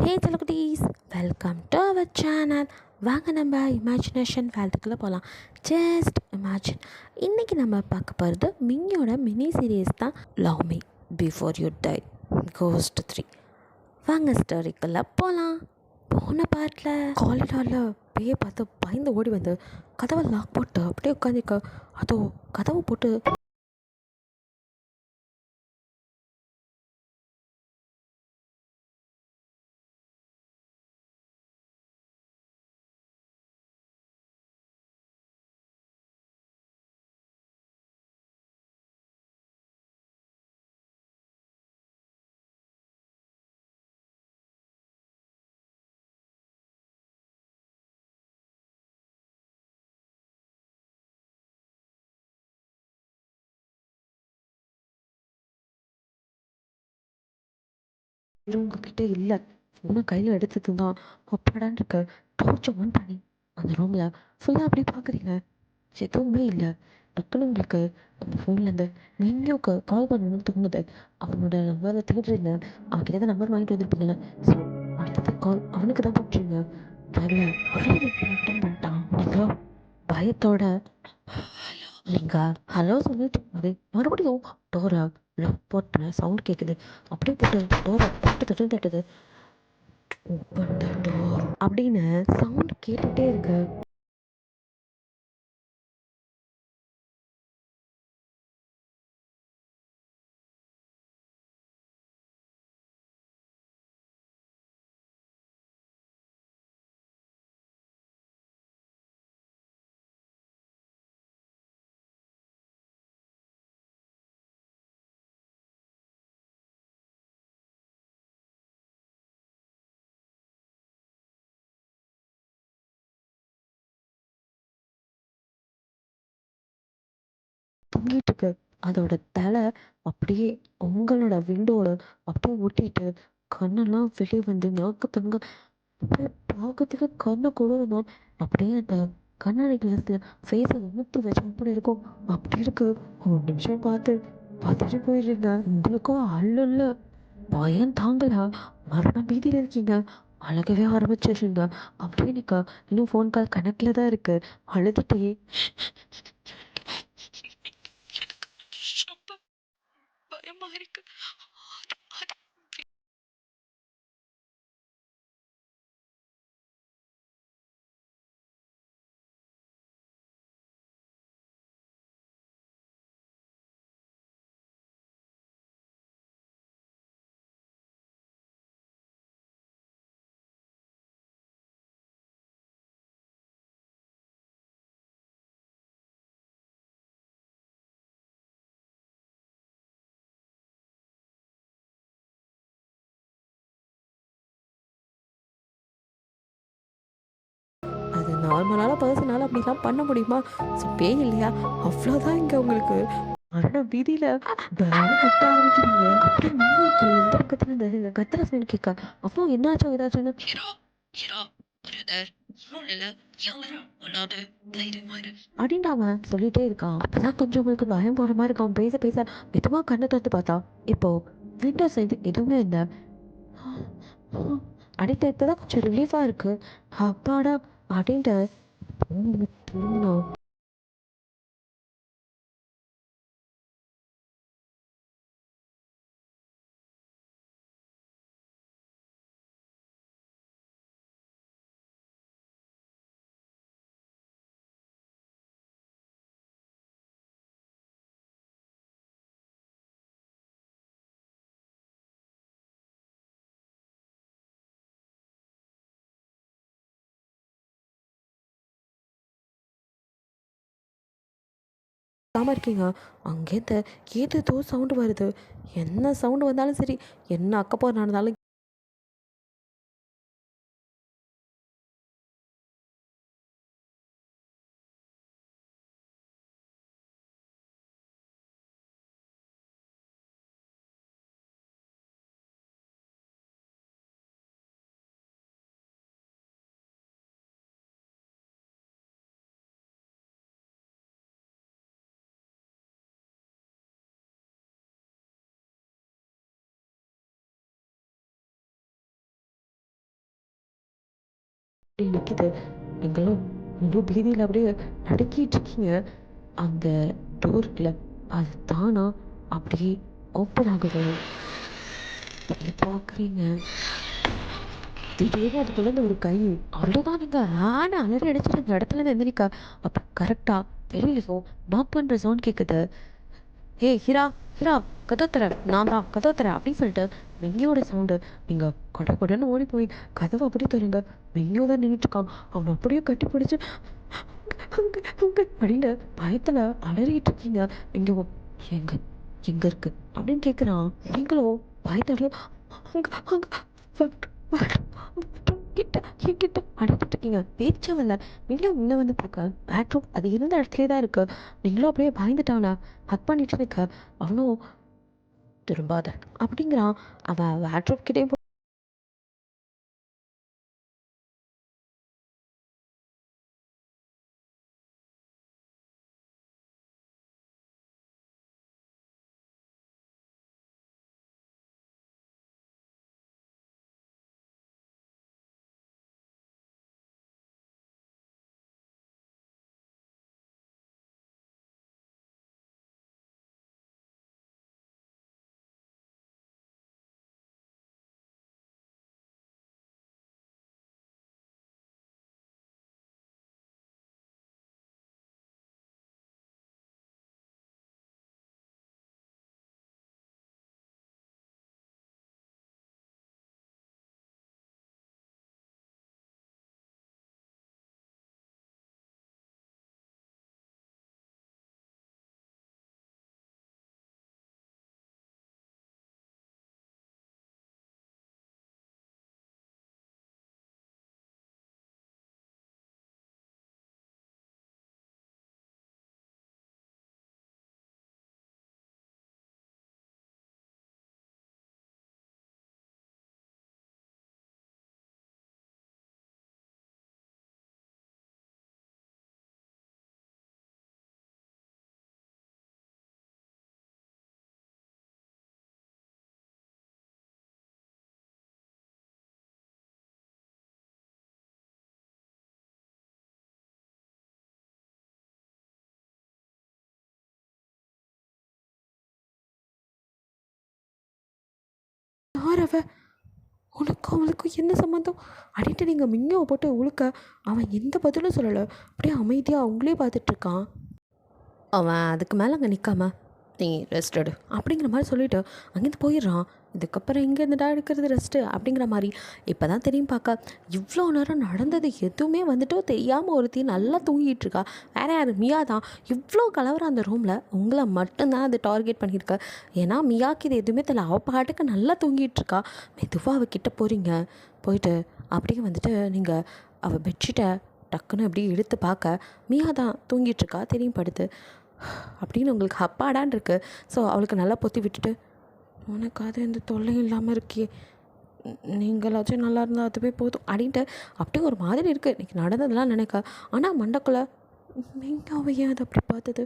ஹே செல்லக்குட்டீஸ், welcome to our channel. வாங்க நம்ம இமேஜினேஷன் வேல்டுக்குள்ளே போகலாம். Just imagine. இன்றைக்கி நம்ம பார்க்க போகிறது மிங்கியோட மினி சீரீஸ் தான், love me before you die ghost 3. வாங்க ஸ்டோரிக்குள்ளே போகலாம். போன பார்ட்டில் காலிடாரில் பேயை பார்த்து பயந்து ஓடி வந்து கதவை லாக் போட்டு அப்படியே உட்காந்துருக்க. அதோ கதவை போட்டு உங்ககிட்ட இல்லை, இன்னும் கையில் எடுத்தது தான் அப்பாடான் இருக்க. டார்ச் ஆன் பண்ணி அந்த ரூமில் ஃபுல்லாக அப்படியே பார்க்குறீங்க, எதுவுமே இல்லை. டக்குனு உங்களுக்கு அந்த ஃபோன்லேருந்து நீங்களுக்கு கால் பண்ணணும்னு தோணுது. அவனோட நம்பரை தேடுறீங்க, அவன்கிட்ட தான் நம்பர் வாங்கிட்டு வந்திருப்பீங்க. ஸோ அடுத்தது கால் அவனுக்கு தான் போட்டுருங்க. அதில் அட்டன் பண்ணிட்டான். நீங்கள் பயத்தோட நீங்கள் ஹலோ சொல்லிட்டு இருக்கும்போது மறுபடியும் டோரை லாக் போட்டு சவுண்ட் கேட்குது. அப்படியே போட்டு டோரை தட்டு தட்டு தட்டுது. ஓப்பன் த டோர் அப்படின்னு சவுண்ட் கேட்டுகிட்டே இருக்கு. தொங்கிட்டு இருக்கு. அதோட தலை அப்படியே உங்களோட விண்டோட அப்படியே ஒட்டிட்டு கண்ணெல்லாம் வெளியே வந்து நாக்கு தங்க அப்படியே பார்க்கறதுக்கு கண்ணை கொடுக்கணும். அப்படியே அந்த கண்ணாடி கிளாஸ்ல ஃபேஸை ஊத்து வச்சு அப்படி இருக்கும். அப்படி இருக்கு. ஒரு நிமிஷம் பார்த்துட்டு போயிடுங்க. உங்களுக்கும் அல்ல பயம் தாங்கல, மரண பீதியில இருக்கீங்க. அழகவே ஆரம்பிச்சிருங்க. அப்படியே நீங்க இன்னும் ஃபோன் கால் கணக்குல தான் இருக்கு. அழுதுட்டே ரொம்ப பயமா இருக்கு. அது நார்மலான பர்சனால அப்படிலாம் பண்ண முடியுமா? ஸோ பேய் இல்லையா, அவ்வளோதான் இங்கே உங்களுக்கு. மரண பீதியில் பயந்து கத்த ஆரம்பிக்கிறீங்க. அப்படியே உங்களுக்கு இந்த பக்கத்துல இந்த கத்துற சைடு கேட்க, அப்போ என்னாச்சும் ஏதாச்சும் அப்படின்னு அவன் சொல்லிட்டே இருக்கான். அப்பதான் கொஞ்சம் உங்களுக்கு பயம் போற மாதிரி இருக்கும். பேச பேச மெதுவா கண்ணை திறந்து பார்த்தா இப்போ விண்டோ சைடு எதுவுமே இல்லை. அப்படின்ட்டு இப்பதான் கொஞ்சம் ரிலீஃபா இருக்கு. அப்பாடா அப்படின்ட்டு திரும்பணும். இருக்கீங்க. அங்கேருந்து ஏதோ சவுண்டு வருது. என்ன சவுண்டு வந்தாலும் சரி, என்ன அக்கப்போர் நடந்தாலும் அப்படியே நிற்கிது. நீங்களும் முழு பீதியில் அப்படியே நடுக்கிட்டு இருக்கீங்க. அந்த டோர்ல அது தானா அப்படியே ஓப்பன் ஆகுது. நீங்க பார்க்குறீங்க. திடீர்னு அதுக்குள்ளேருந்து ஒரு கை. அவ்வளோதானுங்க. அலறி அடிச்சுட்டு அந்த இடத்துலேருந்து எந்திரிக்க. அப்போ கரெக்டாக வெளியில நாக் பண்ணுற சவுண்ட் கேட்குது. ஏய் ஹீரா, ஹீரா, கதவு தர, நான் தான் கதவு தரேன் அப்படின்னு சொல்லிட்டு வெங்கியோட சவுண்டு. நீங்கள் கடன்னு ஓடி போய் கதவை அப்படியே தருங்க. வெங்கியோ தான் நின்றுட்டுருக்கான். அவனை அப்படியே கட்டி பிடிச்சி அங்க அங்க அப்படின்னு பயத்தில் அலறிட்டு இருக்கீங்க. வெங்கியோ எங்க எங்க இருக்கு அப்படின்னு கேட்குறான். நீங்களும் பயத்தோடய அங்க அங்க வட்- வட்- கிட்ட என்கிட்ட அடிக்கிட்டு இருக்கீங்க. பேச்சவில்லை. நீங்களும் இன்னும் வந்து பார்க்க பேட்ரூம் அது இருந்த இடத்துலயே தான் இருக்கு. நீங்களும் அப்படியே பயந்துட்டானா ஹக் பண்ணிட்டு இருக்க. அவனும் திரும்பாத அப்படிங்கிறான். அவன் வேட்ரூப் கிட்டே யாரவ உனக்கும் அவளுக்கும் என்ன சம்மந்தம் அப்படின்ட்டு நீங்கள் மிங்கவை போட்டு உழுக்க. அவன் எந்த பதிலும் சொல்லலை. அப்படியே அமைதியாக அவங்களே பார்த்துட்ருக்கான். அவன் அதுக்கு மேலே அங்கே நிற்காம நீ ரெஸ்ட் எடு அப்படிங்கிற மாதிரி சொல்லிவிட்டு அங்கேருந்து போயிடுறான். இதுக்கப்புறம் எங்கே இருந்துடா எடுக்கிறது ரெஸ்ட்டு அப்படிங்கிற மாதிரி. இப்போ தான் தெரியும் பார்க்க இவ்வளோ நேரம் நடந்தது எதுவுமே வந்துட்டு தெரியாமல் ஒருத்தி நல்லா தூங்கிட்டு இருக்கா. வேற யார்? மியா தான். இவ்வளோ கலவரம் அந்த ரூமில் உங்களை மட்டும்தான் அது டார்கெட் பண்ணியிருக்க. ஏன்னா மியாக்கு இது எதுவுமே தெரியல. அவள் பாட்டுக்கு நல்லா தூங்கிட்டு இருக்கா. மெதுவாக அவகிட்ட போகிறீங்க. போயிட்டு அப்படியே வந்துட்டு நீங்கள் அவள் பெட்ஷீட்டை டக்குன்னு அப்படியே எடுத்து பார்க்க மியா தான் தூங்கிட்டுருக்கா. தெரியும் படுத்து அப்படின்னு உங்களுக்கு அப்பாடான் இருக்கு. ஸோ அவளுக்கு நல்லா பொத்தி விட்டுட்டு உனக்காவது எந்த தொல்லையும் இல்லாமல் இருக்கியே, நீங்களாச்சும் நல்லா இருந்தால் அதுவே போதும் அப்படின்ட்டு அப்படியே ஒரு மாதிரி இருக்குது. இன்றைக்கி நடந்ததெல்லாம் நினைக்க. ஆனால் மண்டக்குள்ளே நீங்கள் அவள் ஏன் அதை அப்படி பார்த்தது?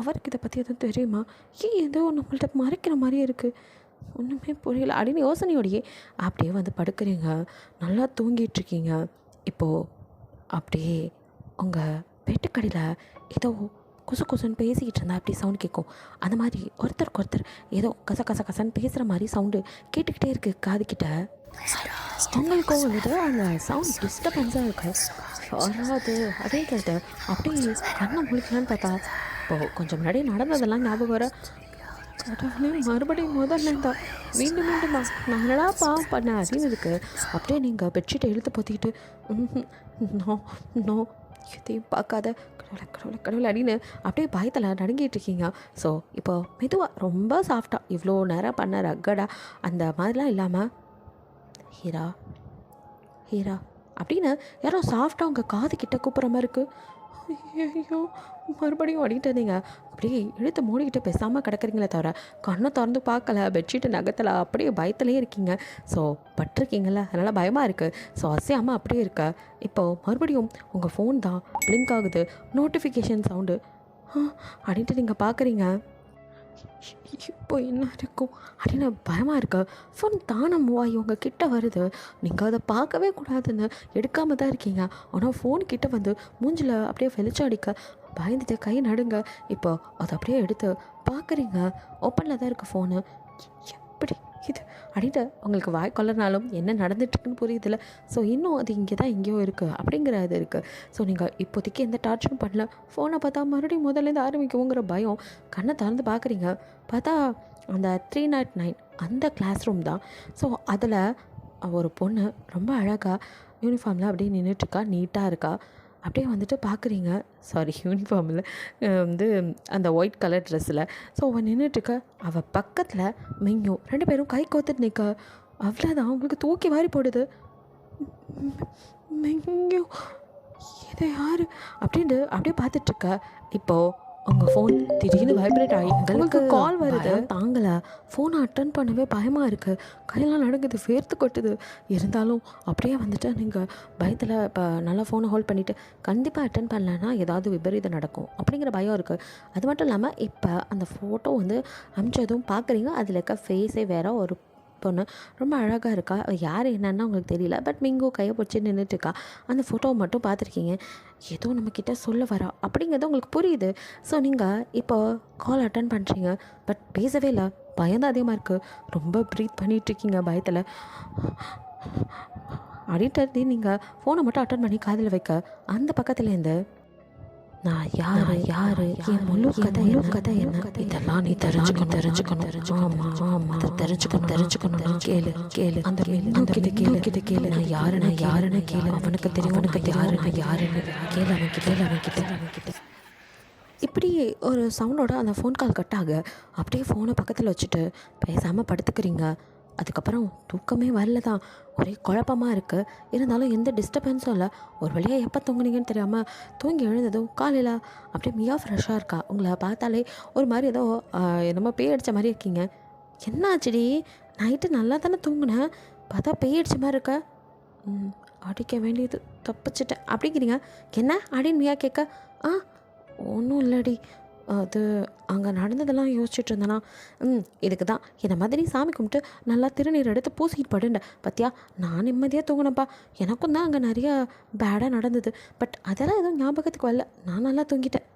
அவருக்கு இதை பற்றி எதுவும் தெரியுமா? ஏன் ஏதோ நம்மள்ட்ட மறைக்கிற மாதிரியே இருக்குது, ஒன்றுமே புரியல அப்படின்னு யோசனையோடையே அப்படியே வந்து படுக்கிறீங்க. நல்லா தூங்கிட்டுருக்கீங்க. இப்போது அப்படியே உங்கள் பெட்டுக்கடியில் ஏதோ கொசு கொசுன்னு பேசிக்கிட்டு இருந்தால் அப்படி சவுண்ட் கேட்கும். அந்த மாதிரி ஒருத்தருக்கு ஒருத்தர் ஏதோ கச கச கசன்னு பேசுகிற மாதிரி சவுண்டு கேட்டுக்கிட்டே இருக்குது காதுக்கிட்ட. அவங்களுக்கும் வந்துட்டு அந்த சவுண்ட் டிஸ்டர்பன்ஸாக இருக்கு. வராது அப்படின்னு சொல்லிட்டு அப்படியே கண்ணை முழிக்கலான்னு பார்த்தா இப்போது கொஞ்சம் முன்னாடி நடந்ததெல்லாம் ஞாபகம் வர. கடவுளே, மறுபடியும் முதல்ல தான் மீண்டும் மீண்டும் தான் நான் என்னடாப்பா பண்ணேன் அப்படின்னு இருக்கு. அப்படியே நீங்கள் பெட்ஷீட்டை இழுத்து பொத்திக்கிட்டு நோ நோ எதையும் பார்க்காத கடவுளை கடவுளை கடவுளை அப்படின்னு அப்படியே பயத்தில் நடுங்கிட்டு இருக்கீங்க. ஸோ இப்போ மெதுவாக ரொம்ப சாஃப்டாக இவ்வளோ நேரம் பண்ண ரக்கடா அந்த மாதிரிலாம் இல்லாமல் ஹீரா ஹீரா அப்படின்னு யாரோ சாஃப்டாக உங்கள் காது கிட்ட கூப்பிட்ற மாதிரி இருக்குது. ஐயோ, மறுபடியும் ஓடிட்டு இருந்தீங்க. அப்படியே இழுத்து மூடிக்கிட்டு பேசாமல் கிடக்குறீங்களே தவிர கண்ணை திறந்து பார்க்கல. பெட்ஷீட்டு நகத்தில் அப்படியே பயத்துலேயே இருக்கீங்க. ஸோ பட்டிருக்கீங்கள, அதனால் பயமாக இருக்குது. ஸோ அசையாமல் அப்படியே இருக்க. இப்போது மறுபடியும் உங்கள் ஃபோன் தான் ப்ளிங்க் ஆகுது. நோட்டிஃபிகேஷன் சவுண்டு அப்படின்ட்டு நீங்கள் பார்க்குறீங்க. இப்போ என்ன இருக்கும் அப்படின்னு பயமாக இருக்கு. ஃபோன் தானே மூவ் ஆகி உங்கள் கிட்ட வருது. நீங்கள் அதை பார்க்கவே கூடாதுன்னு எடுக்காமல் தான் இருக்கீங்க. ஆனால் ஃபோன் கிட்ட வந்து மூஞ்சில் அப்படியே வெளிச்சம் அடிக்க பயந்துட்டு கை நடுங்க. இப்போ அதை அப்படியே எடுத்து பார்க்குறீங்க. ஓப்பனில் தான் இருக்குது ஃபோனு. எப்படி இது அப்படின்ட்டு உங்களுக்கு வாய் கொள்ளனாலும் என்ன நடந்துட்டுருக்குன்னு புரியுதில்ல. ஸோ இன்னும் அது இங்கே தான் எங்கேயோ இருக்குது அப்படிங்கிற இது இருக்குது. ஸோ நீங்கள் இப்போதைக்கு எந்த டார்ச்சரும் பண்ணல. ஃபோனை பார்த்தா மறுபடியும் முதல்லேருந்து ஆரம்பிக்குவோங்கிற பயம். கண்ணை திறந்து பார்க்குறீங்க. பார்த்தா அந்த 309 அந்த கிளாஸ் ரூம் தான். ஸோ அதில் ஒரு பொண்ணு ரொம்ப அழகாக யூனிஃபார்மில் அப்படியே நின்றுட்டுருக்கா. நீட்டாக இருக்கா. அப்படியே வந்துட்டு பார்க்குறீங்க. சாரி, யூனிஃபார்மில் வந்து அந்த ஒயிட் கலர் ட்ரெஸ்ஸில். ஸோ அவள் நின்றுட்டுருக்க. அவள் பக்கத்தில் மிங்கு 2 பேரும் கை கோத்துட்டு நிற்க. அவ்வளோதான், அவங்களுக்கு தூக்கி வாரி போடுது. மிங்கு இதை யார் அப்படின்ட்டு அப்படியே பார்த்துட்ருக்க. இப்போது உங்கள் ஃபோன் திடீர்னு வைப்ரேட் ஆகி உங்களுக்கு கால் வருது. தாங்கலை. ஃபோனை அட்டன் பண்ணவே பயமாக இருக்குது. கையெல்லாம் நடுங்குது, வேர்த்து கொட்டுது. இருந்தாலும் அப்படியே வந்துட்டு நீங்கள் பயத்தில் இப்போ நல்லா ஃபோனை ஹோல்ட் பண்ணிவிட்டு கண்டிப்பாக அட்டன் பண்ணலன்னா ஏதாவது விபரீதம் நடக்கும் அப்படிங்கிற பயம் இருக்குது. அது மட்டும் இல்லாமல் இப்போ அந்த ஃபோட்டோ வந்து அமிச்சதும் பார்க்குறீங்க. அதில் இருக்க ஃபேஸே வேறு ஒரு பொண்ணு ரொம்ப அழகாக இருக்கா. யார் என்னன்னா உங்களுக்கு தெரியல. பட் மிங்கு கையை பிடிச்சி நின்றுட்டுருக்கா. அந்த ஃபோட்டோவை மட்டும் பார்த்துருக்கீங்க. ஏதோ நம்மக்கிட்ட சொல்ல வரா அப்படிங்கிறது உங்களுக்கு புரியுது. ஸோ நீங்கள் இப்போ கால் அட்டன் பண்ணுறீங்க. பட் பேசவே இல்லை. பயந்து அதிகமாக இருக்குது. ரொம்ப ப்ரீத் பண்ணிகிட்ருக்கீங்க பயத்தில். அப்படின்ட்டு நீங்கள் ஃபோனை மட்டும் அட்டன் பண்ணி காதில் வைக்க அந்த பக்கத்துலேருந்து நான் யாரு என் முழு கதை என்ன இதெல்லாம் நீ தெரிஞ்சுக்கணும். ஆமாம் அதை தெரிஞ்சுக்கணும். கேளு அந்த கிட்ட கேளு. நான் யாருன்னு கேளு. அவனுக்கு தெரியும் யாருன்னு கேளு. அவன்கிட்ட இப்படி ஒரு சவுண்டோட அந்த ஃபோன் கால் கட் ஆக அப்படியே ஃபோனை பக்கத்தில் வச்சுட்டு பேசாமல் படுத்துக்கிறீங்க. அதுக்கப்புறம் தூக்கமே வரல தான். ஒரே குழப்பமாக இருக்குது. இருந்தாலும் எந்த டிஸ்டர்பன்ஸும் இல்லை. ஒரு வழியாக எப்போ தூங்குனீங்கன்னு தெரியாமல் தூங்கி எழுந்ததும் காலையில் அப்படியே மியா ஃப்ரெஷ்ஷாக இருக்கா. உங்களை பார்த்தாலே ஒரு மாதிரி ஏதோ என்னமோ பேய் அடித்த மாதிரி இருக்கீங்க. என்னாச்சுடி? நைட்டு நல்லா தானே தூங்குனேன், பார்த்தா பேய் அடித்த மாதிரி இருக்க. அடிக்க வேண்டியது தப்பிச்சிட்டேன் அப்படிங்கிறீங்க. என்ன அப்படின்னு மியா கேட்க, ஒன்றும் இல்லடி, அது அங்கே நடந்ததெல்லாம் யோசிச்சுட்டு இருந்தேனா. இதுக்கு தான் இந்த மாதிரி சாமி கும்பிட்டு நல்லா திருநீர் எடுத்து பூசிட்டு படுண்டேன். பத்தியா, நான் நிம்மதியாக தூங்கினப்பா. எனக்கும் தான் அங்கே நிறையா பேடாக நடந்தது. பட் அதெல்லாம் எதுவும் ஞாபகத்துக்கு வரல. நான் நல்லா தூங்கிட்டேன்.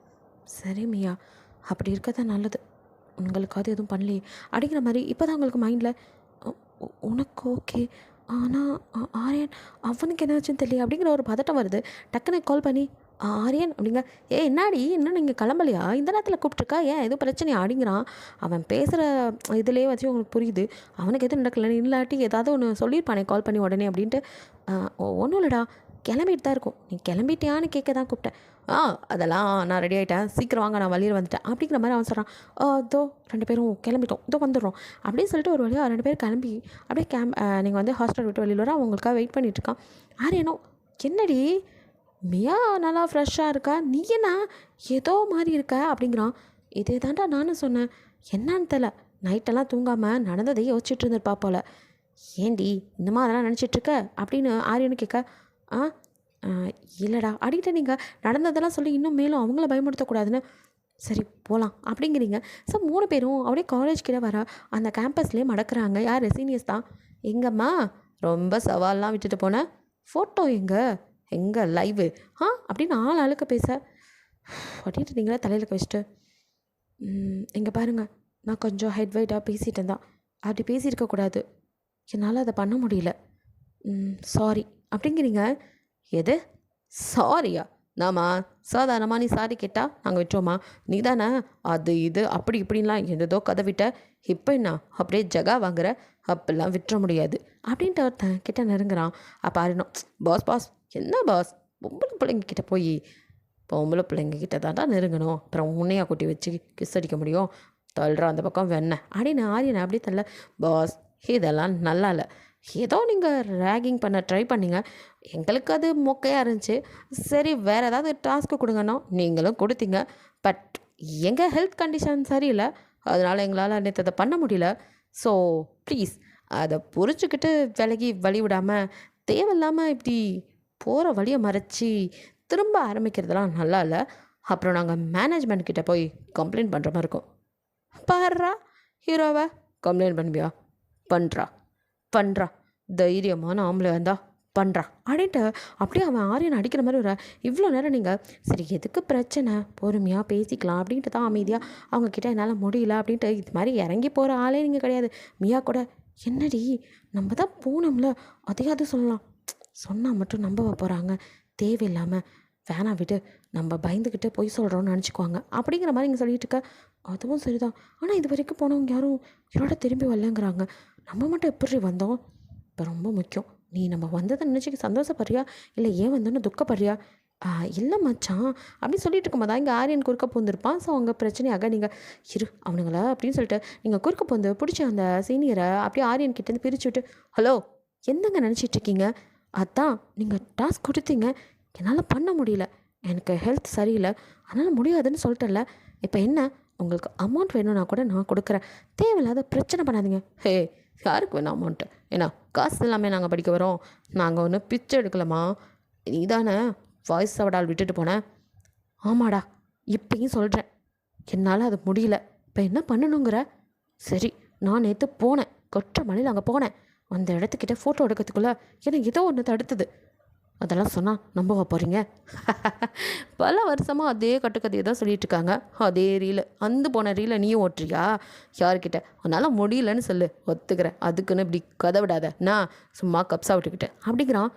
சரி மியா, அப்படி இருக்கதான் நல்லது. உங்களுக்காவது எதுவும் பண்ணலையே அப்படிங்கிற மாதிரி இப்போ தான் உங்களுக்கு மைண்டில் உனக்கு ஓகே. ஆனால் ஆரியன் அவனுக்கு என்னாச்சுன்னு தெரியல அப்படிங்கிற ஒரு பதட்டம் வருது. டக்குன்னு கால் பண்ணி ஆரியன் அப்படிங்க. என்னாடி இன்னும் நீங்கள் கிளம்பலையா? இந்த நேரத்தில் கூப்பிட்ருக்கா, ஏன் எதுவும் பிரச்சனையா அப்படிங்கிறான். அவன் பேசுகிற இதிலே வச்சு உங்களுக்கு புரியுது அவனுக்கு எதுவும் நடக்கல. இல்லாட்டி ஏதாவது ஒன்று சொல்லியிருப்பானே கால் பண்ணி உடனே அப்படின்ட்டு. ஒன்றும் இல்லைடா, கிளம்பிட்டு தான் இருக்கும். நீ கிளம்பிட்டியான்னு கேட்க தான் கூப்பிட்டேன். அதெல்லாம் நான் ரெடி ஆகிட்டேன், சீக்கிரம் வாங்க, நான் வழியில் வந்துட்டேன் அப்படிங்கிற மாதிரி அவன் சொல்கிறான். இதோ 2 பேரும் கிளம்பிட்டோம், இதோ வந்துடுறோம் அப்படின்னு சொல்லிட்டு ஒரு வழியாக 2 பேர் கிளம்பி அப்படியே நீங்கள் வந்து ஹாஸ்டல் விட்டு வெளியில் வர அவங்களுக்காக வெயிட் பண்ணிகிட்ருக்கான். ஆரியனோ, என்னடி மியா நல்லா ஃப்ரெஷ்ஷாக இருக்கா, நீ என்ன ஏதோ மாதிரி இருக்க அப்படிங்கிறான். இதே தாண்டா நானும் சொன்னேன். என்னான்னு தெரியல, நைட்டெல்லாம் தூங்காமல் நடந்ததை யோசிச்சுட்டு இருந்திருப்பா போல். ஏண்டி இன்னுமா அதெல்லாம் நினச்சிட்ருக்க அப்படின்னு ஆரியனு கேட்க, இல்லைடா அப்படின்ட்டு நீங்கள் நடந்ததெல்லாம் சொல்லி இன்னும் மேலும் அவங்கள பயமுறுத்தக்கூடாதுன்னு சரி போகலாம் அப்படிங்கிறீங்க. ஸோ 3 பேரும் அப்படியே காலேஜ் கிட்ட வர அந்த கேம்பஸ்லேயே மடக்குறாங்க. யார்? சீனியர்ஸ் தான். எங்கம்மா ரொம்ப சவால்லாம் விட்டுட்டு போனேன், ஃபோட்டோ எங்கே லைவு அப்படின்னு ஆளுக்கு பேச அப்படின்ட்டு நீங்களே தலையில் வச்சுட்டு இங்கே பாருங்கள், நான் கொஞ்சம் ஹெட் வெயிட்டாக பேசிட்டேன் தான். அப்படி பேசியிருக்கக்கூடாது, என்னால் அதை பண்ண முடியல, சாரி அப்படிங்கிறீங்க. எது சாரியா? நாமா சாதாரணமாக நீ சாரி கேட்டால் நாங்கள் விட்டுருவோமா? நீ தானே அது இது அப்படி இப்படின்லாம் எதோ கதை விட்ட. இப்போ என்ன அப்படியே ஜகா வாங்குற? அப்பெல்லாம் விட்டுற முடியாது அப்படின்ட்டு ஒருத்தன் கிட்ட நெருங்குறான். அப்போ ஆறினோம், பாஸ் என்ன பாஸ், பொம்பளை பிள்ளைங்க கிட்ட போய் பொம்பளை பிள்ளைங்க கிட்ட தாண்டா நெருங்கணும், அப்புறம் உன்னையா கூட்டி வச்சு கிஸ் அடிக்க முடியும், தள்ளுற அந்த பக்கம் வெண்ண அப்படின்னு ஆரியனை அப்படியே தள்ள. பாஸ், இதெல்லாம் நல்லா இல்லை. ஏதோ நீங்கள் ரேகிங் பண்ண ட்ரை பண்ணிங்க, எங்களுக்கு அது மொக்கையாக இருந்துச்சு. சரி வேறு ஏதாவது டாஸ்க்கு கொடுங்கண்ணா, நீங்களும் கொடுத்தீங்க. பட் எங்கள் ஹெல்த் கண்டிஷன் சரியில்லை, அதனால் எங்களால் நேற்று அதை பண்ண முடியல. ஸோ ப்ளீஸ் அதை புரிஞ்சுக்கிட்டு விலகி வழி விடாமல் தேவையில்லாமல் இப்படி போகிற வழியை மறைச்சி திரும்ப ஆரம்பிக்கிறதுலாம் நல்லா இல்லை. அப்புறம் நாங்கள் மேனேஜ்மெண்ட் கிட்டே போய் கம்ப்ளைண்ட் பண்ணுற மாதிரி இருக்கும். பாடுறா ஹீரோவை கம்ப்ளைண்ட் பண்ணுவியா? பண்ணுறா பண்ணுறா, தைரியமான ஆம்பளை வந்தா பண்ணுறா அப்படின்ட்டு அப்படியே அவன் ஆரியன் அடிக்கிற மாதிரி ஒரு இவ்வளோ நேரம் நீங்கள் சரி எதுக்கு பிரச்சனை பொறுமையாக பேசிக்கலாம் அப்படின்ட்டு தான் அமைதியாக அவங்கக்கிட்ட என்னால் முடியல அப்படின்ட்டு இது மாதிரி இறங்கி போகிற ஆளே நீங்கள் கிடையாது. மியா கூட என்னடி நம்ம தான் போனோம்ல அதையாவது சொல்லலாம், சொன்னால் மட்டும் நம்ப போகிறாங்க, தேவையில்லாமல் வேணாம் விட்டு, நம்ம பயந்துக்கிட்டு பொய் சொல்கிறோன்னு நினச்சிக்குவாங்க அப்படிங்கிற மாதிரி இங்கே சொல்லிட்டு இருக்க. அதுவும் சரிதான், ஆனால் இது வரைக்கும் போனவங்க யாரும் இதோட திரும்பி வரலங்கிறாங்க, நம்ம மட்டும் எப்படி வந்தோம்? இப்போ ரொம்ப முக்கியம், நீ நம்ம வந்ததை நினச்சிக்க சந்தோஷப்படுறியா இல்லை ஏன் வந்தோன்னு துக்கப்படுறியா? இல்லை மச்சான் அப்படின்னு சொல்லிட்டு இருக்கும்போது இங்கே ஆரியன் குறுக்க பூந்துருப்பான். ஸோ அவங்க பிரச்சனையாக நீங்கள் இரு அவனுங்கள அப்படின்னு சொல்லிட்டு நீங்கள் குறுக்க பூந்து பிடிச்ச அந்த சீனியரை அப்படியே ஆரியன் கிட்டேருந்து பிரித்து விட்டு ஹலோ என்னங்க நினச்சிட்டு இருக்கீங்க? அதான் நீங்கள் டாஸ்க் கொடுத்தீங்க, என்னால் பண்ண முடியல, எனக்கு ஹெல்த் சரியில்லை, அதனால் முடியாதுன்னு சொல்லிட்டேன்ல, இப்போ என்ன உங்களுக்கு அமௌண்ட் வேணும்னா கூட நான் கொடுக்குறேன், தேவையில்லாத பிரச்சனை பண்ணாதீங்க. ஹே யாருக்கு வேணும் அமௌண்ட்டு? ஏன்னா காசு எல்லாமே நாங்கள் படிக்க வரோம், நாங்கள் ஒன்றும் பிச்சை எடுக்கலாமா? நீ தானே வாய்ஸ் அவடால் விட்டுட்டு போனேன். ஆமாடா இப்பயும் சொல்கிறேன், என்னால் அது முடியல, இப்போ என்ன பண்ணணுங்கிற? சரி நான் நேற்று போனேன், கொற்ற மலையில் அங்கே போனேன், அந்த இடத்துக்கிட்ட ஃபோட்டோ எடுக்கிறதுக்குள்ளே எனக்கு ஏதோ ஒன்று தடுத்துது, அதெல்லாம் சொன்னால் நம்பவா போகிறீங்க? பல வருஷமாக அதே கட்டுக்கதையை தான் சொல்லிட்டு இருக்காங்க, அதே ரீலை அந்த போன ரீலை நீயும் ஓட்டுறியா? யார்கிட்ட உன்னால் முடியலன்னு சொல்லு, ஒத்துக்கிறேன், அதுக்குன்னு இப்படி கதை விடாத, நான் சும்மா கப்ஸா விட்டுக்கிட்டேன் அப்படிங்கிறான்.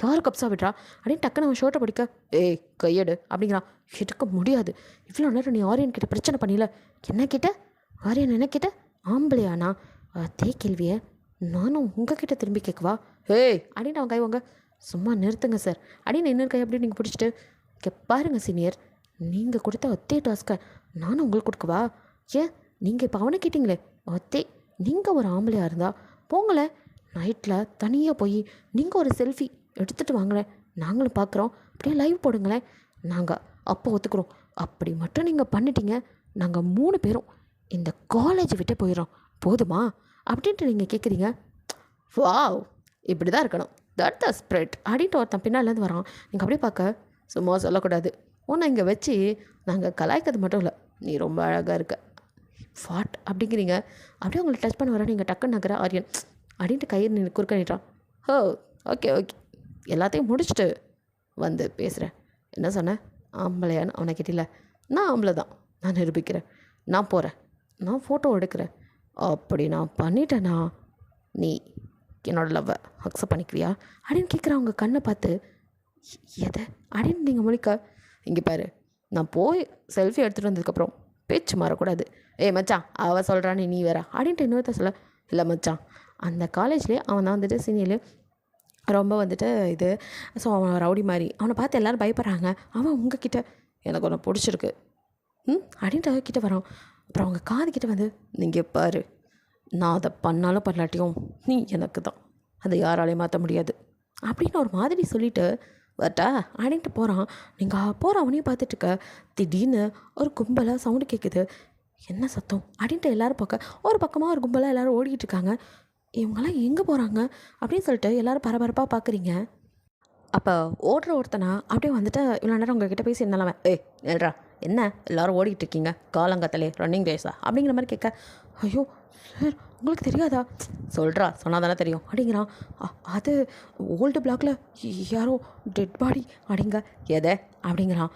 யார் கப்ஸா விட்றா அப்படின்னு டக்குன்னு அவன் ஷோட்டை பிடிக்க, ஏய் கையெடு அப்படிங்கிறான். எடுக்க முடியாது, இவ்வளோ நேரம் நீ ஆரியன் கிட்ட பிரச்சனை பண்ணில, என்ன கிட்ட? ஆரியன் என்ன கிட்ட? ஆம்பளையானா? அதே கேள்வியை நானும் உங்ககிட்ட திரும்பி கேட்கவா? ஏய் அப்படின்னு அவன் கைவாங்க. சும்மா நிறுத்துங்க சார் அப்படின்னு இன்னொரு கை அப்படி நீங்கள் பிடிச்சிட்டு, இங்கே பாருங்கள் சீனியர், நீங்கள் கொடுத்த ஒத்தே டாஸ்க்கை நானும் உங்களுக்கு கொடுக்கவா? ஏன் நீங்கள் இப்போ அவனை கேட்டிங்களே ஒத்தே, நீங்கள் ஒரு ஆம்பளையாக இருந்தால் போங்களேன், நைட்டில் தனியாக போய் நீங்கள் ஒரு செல்ஃபி எடுத்துகிட்டு வாங்களேன், நாங்களும் பார்க்குறோம், அப்படியே லைவ் போடுங்களேன், நாங்கள் அப்போ ஒத்துக்குறோம். அப்படி மட்டும் நீங்கள் பண்ணிட்டீங்க, நாங்கள் 3 பேரும் இந்த காலேஜ் விட்டே போயிடுறோம், போதுமா அப்படின்ட்டு நீங்கள் கேட்குறீங்க. வாவ் இப்படி தான் இருக்கணும், தட் த ஸ்ப்ரெட் அப்படின்ட்டு ஒருத்தன் பின்னாலேருந்து வரான். நீங்கள் அப்படியே பார்க்க சும்மா சொல்லக்கூடாது, உன்னை இங்கே வச்சு நாங்கள் கலாய்க்கிறது மட்டும் இல்லை, நீ ரொம்ப அழகாக இருக்க ஃபாட் அப்படிங்கிறீங்க. அப்படியே உங்களை டச் பண்ண வர நீங்கள் டக்குன்னு நகர ஆரியன் அப்படின்ட்டு கையை நீ குறுக்க நீட்டான். ஹோ ஓகே எல்லாத்தையும் முடிச்சுட்டு வந்து பேசுகிறேன். என்ன சொன்னேன்? ஆம்பளையான்னு அவனை கேட்டில, நான் ஆம்பளை தான், நான் நிரூபிக்கிறேன், நான் போகிறேன், நான் ஃபோட்டோ எடுக்கிறேன், அப்படி நான் பண்ணிட்டேன்னா நீ என்னோடய லவ்வை அக்செப்ட் பண்ணிக்குவியா அப்படின்னு கேட்குறேன். அவங்க கண்ணை பார்த்து எதை அப்படின்னு நீங்கள் முழிக்க, இங்கே பாரு, நான் போய் செல்ஃபி எடுத்துகிட்டு வந்ததுக்கப்புறம் பேச்சு மாறக்கூடாது. மச்சான் அவள் சொல்கிறான்னு நீ வேற அப்படின்ட்டு இன்னொருத்த சொல்ல, இல்லை மச்சான் அந்த காலேஜ்லேயே அவன் தான் வந்துட்டு சீனியர்லேயே ரொம்ப வந்துட்டு இது, ஸோ அவன் ரவுடி மாதிரி, அவனை பார்த்து எல்லோரும் பயப்படுறாங்க, அவன் உங்ககிட்ட எனக்கு ஒன்று பிடிச்சிருக்கு அப்படின்ட்டு அவகிட்ட வரான். அப்புறம் அவங்க காதுகிட்ட வந்து, நீங்கள் பாரு, நான் அதை பண்ணாலும் பண்ணலாட்டியும் நீ எனக்கு தான், அதை யாராலையும் மாற்ற முடியாது அப்படின்னு ஒரு மாதிரி சொல்லிவிட்டு வரட்டா அப்படின்ட்டு போகிறான். நீங்கள் போகிற அவனையும் பார்த்துட்ருக்க, திடீர்னு ஒரு கும்பலாக சவுண்டு கேட்குது. என்ன சத்தம் அப்படின்ட்டு எல்லோரும் பார்க்க ஒரு பக்கமாக ஒரு கும்பலாக எல்லோரும் ஓடிக்கிட்டு இருக்காங்க. இவங்கெல்லாம் எங்கே போகிறாங்க அப்படின்னு சொல்லிட்டு எல்லோரும் பரபரப்பாக பார்க்குறீங்க. அப்போ ஓடுற ஒருத்தனா அப்படியே வந்துட்டு இவ்வளோ நேரம் உங்ககிட்ட பேசி இருந்தாலும், எழுறா என்ன எல்லோரும் ஓடிக்கிட்டு இருக்கீங்க காலங்காத்தலே ரன்னிங் ரேஸா அப்படிங்கிற மாதிரி கேட்க, ஐயோ சார் உங்களுக்கு தெரியாதா? சொல்கிறா சொன்னால் தானே தெரியும் அப்படிங்கிறான். அது ஓல்டு பிளாக்ல யாரோ டெட் பாடி அப்படிங்க. எதை அப்படிங்கிறான்.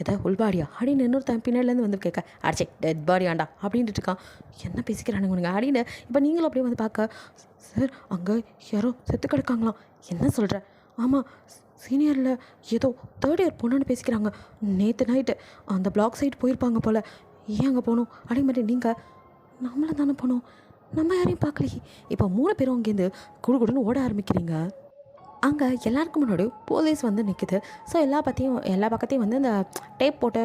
எதை உள்பாடியா அப்படின்னு இன்னொருத்தன் பின்னாடிலேருந்து வந்து கேட்க, அடிச்சே டெட் பாடி ஆண்டா அப்படின்ட்டு இருக்கான். என்ன பேசிக்கிறானுங்க உனங்க அப்படின்னு இப்போ நீங்களும் அப்படியே வந்து பார்க்க, சார் அங்கே யாரோ செத்து கிடக்காங்களாம். என்ன சொல்கிற? ஆமாம் சீனியரில் ஏதோ 3rd இயர் பொண்ணுன்னு பேசிக்கிறாங்க, நேற்று நைட்டு அந்த பிளாக் சைடு போயிருப்பாங்க போல், ஏன் அங்கே போகணும் அப்படிங்க மாதிரி நீங்கள் நம்மளை தானே போனோம், நம்ம யாரையும் பார்க்கலையே. இப்போ 3 பேரும் அங்கேருந்து குடுன்னு ஓட ஆரம்பிக்கிறீங்க. அங்கே எல்லாருக்கும் முன்னாடி போலீஸ் வந்து நிற்குது. ஸோ எல்லா பக்கத்தையும் வந்து இந்த டேப் போட்டு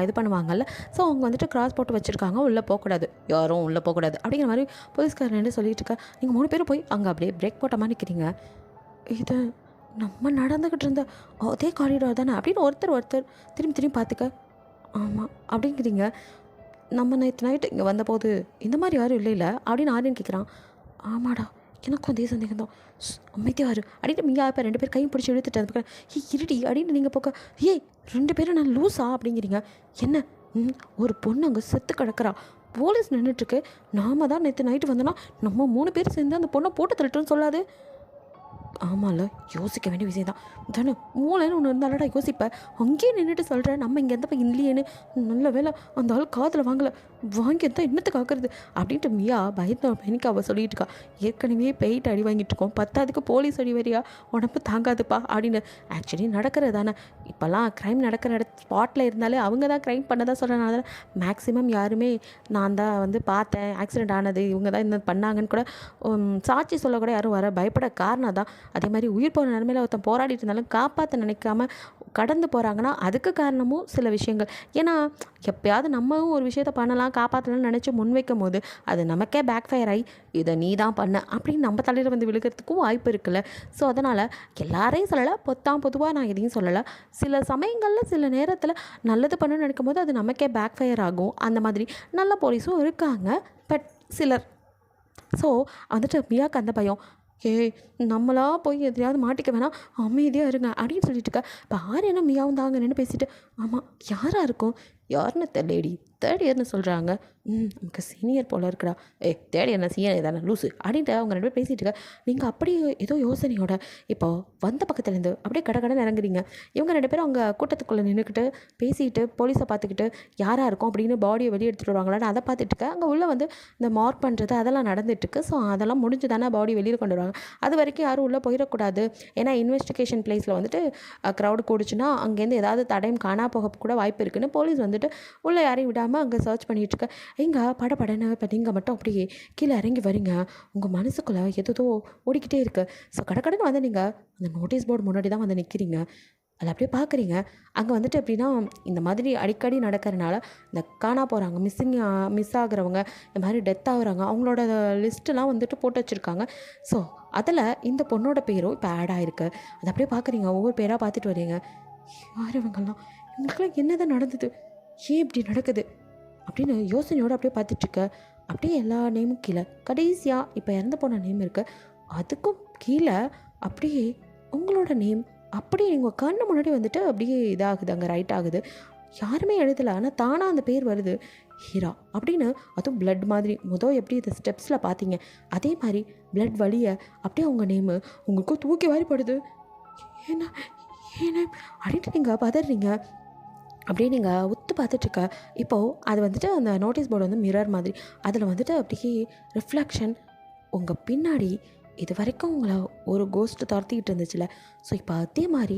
இது பண்ணுவாங்கல்ல, ஸோ அவங்க வந்துட்டு கிராஸ் போட்டு வச்சுருக்காங்க, உள்ளே போகக்கூடாது, யாரும் உள்ளே போகக்கூடாது அப்படிங்கிற மாதிரி போலீஸ்காரன் சொல்லிட்டு இருக்கா. நீங்கள் 3 பேரும் போய் அங்கே அப்படியே பிரேக் போட்ட மாதிரி நிற்கிறீங்க. இது நம்ம நடந்துக்கிட்டு இருந்த அதே காரிடார் தானே அப்படின்னு ஒருத்தர் திரும்பி பார்த்துக்க, ஆமாம் அப்படிங்கிறீங்க. நம்ம நேற்று நைட்டு இங்கே வந்தபோது இந்த மாதிரி யாரும் இல்லை அப்படின்னு ஆரியன் கேட்குறான். ஆமாடா எனக்கும் அதே சந்தேகம் தான், அமைதியாரு அப்படின்னு நீங்கள் இப்போ 2 பேர் கையும் பிடிச்சி இழுத்துட்டு அதுக்கு இருடி அப்படின்னு நீங்கள் போக்க, 2 பேரும் நான் லூஸா அப்படிங்கிறீங்க. என்ன ஒரு பொண்ணு அங்கே செத்து கிடக்கிறா, போலீஸ் நின்றுட்டுருக்கு, நாம தான் நேற்று நைட்டு வந்தோன்னா நம்ம 3 பேர் சேர்ந்து அந்த பொண்ணை போட்டு தள்ளிட்டோன்னு சொல்லாது. ஆமாம்ல, யோசிக்க வேண்டிய விஷயம் தான் தானே. மூளைன்னு ஒன்று இருந்தாலடா யோசிப்பேன். அங்கேயே நின்றுட்டு சொல்கிறேன் நம்ம இங்கே எந்த பக்கம் இல்லையேன்னு. நல்ல வேலை அந்த ஆள் காதில் வாங்கலை. வாங்கி தான் என்னத்தை காக்கிறது அப்படின்ட்டு மியா பயந்த பையனுக்கு அவள் சொல்லிட்டு இருக்கா. ஏற்கனவே பெயிட் அடி வாங்கிட்டு இருக்கோம், பத்தாவதுக்கு போலீஸ் அடி வரியா, உடம்பு தாங்காதுப்பா அப்படின்னு. ஆக்சுவலி நடக்கிறது தானே. இப்போல்லாம் க்ரைம் நடக்கிற ஸ்பாட்டில் இருந்தாலே அவங்க தான் க்ரைம் பண்ணதான் சொல்கிறனால தான் மேக்ஸிமம் யாருமே நான் தான் வந்து பார்த்தேன் ஆக்சிடெண்ட் ஆனது, இவங்க தான் இந்த பண்ணாங்கன்னு கூட சாட்சி சொல்ல கூட யாரும் வர பயப்பட காரணம் தான். அதே மாதிரி உயிர் போகிற நிலைமையில் ஒருத்தன் போராடிட்டு இருந்தாலும் காப்பாற்ற நினைக்காம கடந்து போகிறாங்கன்னா அதுக்கு காரணமும் சில விஷயங்கள். ஏன்னா எப்பயாவது நம்மவும் ஒரு விஷயத்த பண்ணலாம் காப்பாற்றலாம்னு நினச்சி முன்வைக்கும் போது அது நமக்கே பேக் ஃபயர் ஆகி இதை நீ தான் பண்ண அப்படின்னு நம்ம தலையில் வந்து விழுகிறதுக்கும் வாய்ப்பு இருக்குல்ல. ஸோ அதனால் எல்லாரையும் சொல்லலை, பொதுவாக நான் எதையும் சொல்லலை. சில சமயங்களில் சில நேரத்தில் நல்லது பண்ணணும்னு நினைக்கும் போது அது நமக்கே பேக் ஃபயர் ஆகும். அந்த மாதிரி நல்ல போலீஸும் இருக்காங்க, பட் சிலர். ஸோ வந்துட்டு மியாவுக்கு அந்த பயம், நம்மளா போய் எதையாவது மாட்டிக்க வேணாம், அமைதியாக இருங்க அப்படின்னு சொல்லிட்டு இருக்கா. இப்போ ஆரியனும் மியாவும் தாங்க நின்று பேசிட்டு, ஆமாம் யாராக இருக்கும், யாருன்னு தெரியலடி, தேர்ட் இயர்னு சொல்கிறாங்க, நமக்கு சீனியர் போல் இருக்கிறா, தேர்ட் இயர்னா சீனியர் தானே லூஸு அப்படின்ட்டு அவங்க 2 பேர் பேசிகிட்டு இருக்கா. நீங்கள் அப்படியே ஏதோ யோசனையோட இப்போ வந்த பக்கத்துலேருந்து அப்படியே கடன்னு இறங்குறீங்க. இவங்க 2 பேரும் அவங்க கூட்டத்துக்குள்ளே நின்றுக்கிட்டு பேசிக்கிட்டு போலீஸை பார்த்துக்கிட்டு யாராக இருக்கும் அப்படின்னு பாடியை வெளியே எடுத்துகிட்டு வருவாங்களான்னு அதை பார்த்துட்டு இருக்கேன். அங்கே உள்ளே வந்து இந்த மார்க் பண்ணுறது அதெல்லாம் நடந்துட்டுருக்கு. ஸோ அதெல்லாம் முடிஞ்சு தானே பாடி வெளியில் கொண்டு வருவாங்க. அது வரைக்கும் யாரும் உள்ளே போயிடக்கூடாது. ஏன்னா இன்வெஸ்டிகேஷன் பிளேஸில் வந்துட்டு க்ரௌடு கூடிச்சுன்னா அங்கேருந்து ஏதாவது தடயம் காணா போக கூட வாய்ப்பு இருக்குதுன்னு போலீஸ் வந்துட்டு உள்ளே யாரையும் விடாமல் அங்கே சர்ச் பண்ணிகிட்ருக்க. எங்க படன்னு இப்போ நீங்கள் மட்டும் அப்படியே கீழே இறங்கி வரீங்க, உங்கள் மனசுக்குள்ளே எதோ ஓடிக்கிட்டே இருக்குது. ஸோ கடன்னு வந்து நீங்கள் அந்த நோட்டீஸ் போர்டு முன்னாடி தான் வந்து நிற்கிறீங்க. அதை அப்படியே பார்க்குறீங்க. அங்கே வந்துட்டு எப்படின்னா இந்த மாதிரி அடிக்கடி நடக்கிறனால இந்த காணா போகிறாங்க, மிஸ் ஆகுறவங்க, இந்த மாதிரி டெத் ஆகுறாங்க, அவங்களோட லிஸ்ட்டெலாம் வந்துட்டு போட்டு வச்சுருக்காங்க. ஸோ அதில் இந்த பொண்ணோட பேரும் இப்போ ஆட் ஆகிருக்கு. அதை அப்படியே பார்க்குறீங்க, ஒவ்வொரு பேராக பார்த்துட்டு வரீங்க. யார் இவங்கெல்லாம், இவங்களுக்கெல்லாம் என்னதான் நடந்தது, ஏன் இப்படி நடக்குது அப்படின்னு யோசனையோடு அப்படியே பார்த்துட்ருக்க. அப்படியே எல்லா நேமும் கீழே கடைசியாக இப்போ இறந்து போன நேம் இருக்குது, அதுக்கும் கீழே அப்படியே உங்களோட நேம் அப்படியே உங்கள் கண்ணு முன்னாடி வந்துட்டு அப்படியே இதாகுது, அங்கே ரைட் ஆகுது. யாருமே எழுதலை, ஆனால் தானாக அந்த பேர் வருது, ஹீரா அப்படின்னு. அதுவும் பிளட் மாதிரி எப்படி இந்த ஸ்டெப்ஸில் பார்த்தீங்க அதே மாதிரி பிளட் வழியை அப்படியே உங்கள் நேமு உங்களுக்கும் தூக்கி வாரி படுது. ஏன்னா ஏன்னா அப்படின்ட்டு நீங்கள் பதறீங்க. அப்படியே நீங்கள் உத்து பார்த்துட்ருக்க. இப்போது அது வந்துட்டு அந்த நோட்டீஸ் போர்டு வந்து மிரர் மாதிரி, அதில் வந்துட்டு அப்படியே ரிஃப்ளெக்ஷன் உங்கள் பின்னாடி இது வரைக்கும் உங்களை ஒரு கோஸ்ட்டு துரத்திக்கிட்டு இருந்துச்சுல, ஸோ இப்போ அதே மாதிரி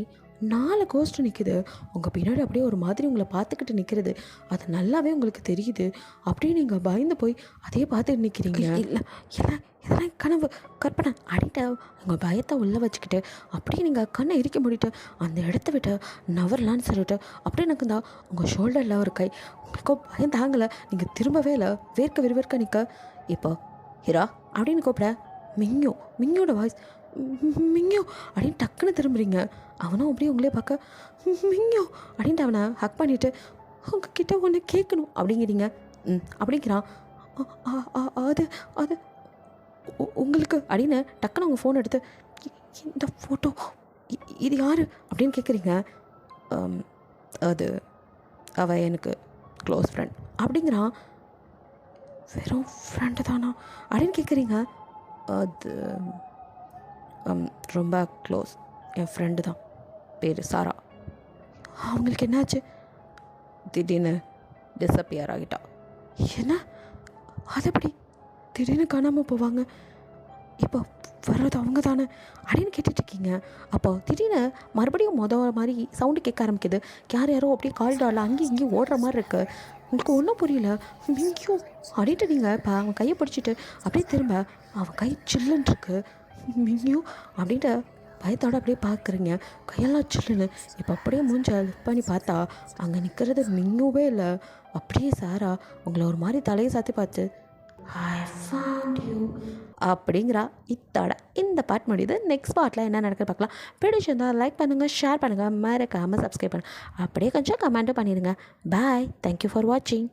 4 கோஸ்ட்டு நிற்குது உங்கள் பின்னாடி, அப்படியே ஒரு மாதிரி உங்களை பார்த்துக்கிட்டு நிற்கிறது. அது நல்லாவே உங்களுக்கு தெரியுது. அப்படியே நீங்கள் பயந்து போய் அதே பார்த்துட்டு நிற்கிறீங்க. இல்லை இல்லை இதெல்லாம் கனவு கற்பனை அப்படின்ட்டு உங்கள் பயத்தை உள்ளே வச்சுக்கிட்டு அப்படியே நீங்கள் கண்ணை இறுக்கி மூடிட்டு அந்த இடத்த விட்டு நவரலான்னு சொல்லிட்டு அப்படியே எனக்கு தான் உங்கள் ஷோல்டரில் ஒரு கை. உங்களுக்கு பயம் தாங்கலை, நீங்கள் திரும்பவே இல்லை, விறுவிறுக்க நிற்க. இப்போ ஹீரா அப்படின்னு கூப்பிட மிங்கியோட வாய்ஸ், மிங்கியோ அப்படின்னு டக்குன்னு திரும்புறீங்க. அவனும் அப்படியே உங்களே பார்க்க மிங்கியோ அப்படின்ட்டு அவனை ஹக் பண்ணிவிட்டு உங்ககிட்ட ஒன்று கேட்கணும் அப்படிங்கிறீங்க. அப்படிங்கிறான். அது அது உங்களுக்கு அப்படின்னு டக்குன்னு அவங்க ஃபோன் எடுத்து இந்த ஃபோட்டோ இது யார் அப்படின்னு கேட்குறீங்க. அது அவள் எனக்கு க்ளோஸ் ஃப்ரெண்ட் அப்படிங்கிறான். வெறும் ஃப்ரெண்டு தானா அப்படின்னு கேட்குறீங்க. அது ரொம்ப க்ளோஸ், என் ஃப்ரெண்டு தான், பேர் சாரா. அவங்களுக்கு என்னாச்சு? திடீர்னு டிஸப்பியர் ஆகிட்டா. என்ன அது எப்படி திடீர்னு காணாமல் போவாங்க? இப்போ வர்றது அவங்க தானே அப்படின்னு கேட்டுட்ருக்கீங்க. அப்போ திடீர்னு மறுபடியும் மாதிரி சவுண்டு கேட்க ஆரம்பிக்குது. யாரோ அப்படியே கால்டாரில் அங்கேயும் இங்கேயும் ஓடுற மாதிரி இருக்குது. உங்களுக்கு ஒன்றும் புரியல. மிங்கியும் அப்படின்ட்டு நீங்கள் இப்போ அவன் கையை பிடிச்சிட்டு அப்படியே திரும்ப அவன் கை சில்லுன்ட்ருக்கு. மிங்கியும் அப்படின்ட்டு பயத்தோடு அப்படியே பார்க்குறீங்க. கையெல்லாம் சில்லுன்னு. இப்போ அப்படியே மூஞ்ச லிஃப்ட் பண்ணி பார்த்தா அங்கே நிற்கிறது மிங்குவே இல்லை, அப்படியே சாரா உங்களை ஒரு மாதிரி தலையை சாத்தி பார்த்து ஐ ஃபவுண்ட் யூ அப்படிங்கிறா. இத்தோட இந்த பார்ட் முடியுது. நெக்ஸ்ட் பார்ட்டில் என்ன நடக்குது பார்க்கலாம். பிடிச்சிருந்தா லைக் பண்ணுங்கள், ஷேர் பண்ணுங்கள், மறக்காமல் சப்ஸ்கிரைப் பண்ணுங்கள், அப்படியே கொஞ்சம் கமெண்ட்டும் பண்ணிடுங்க. பாய், தேங்க்யூ ஃபார் வாட்சிங்.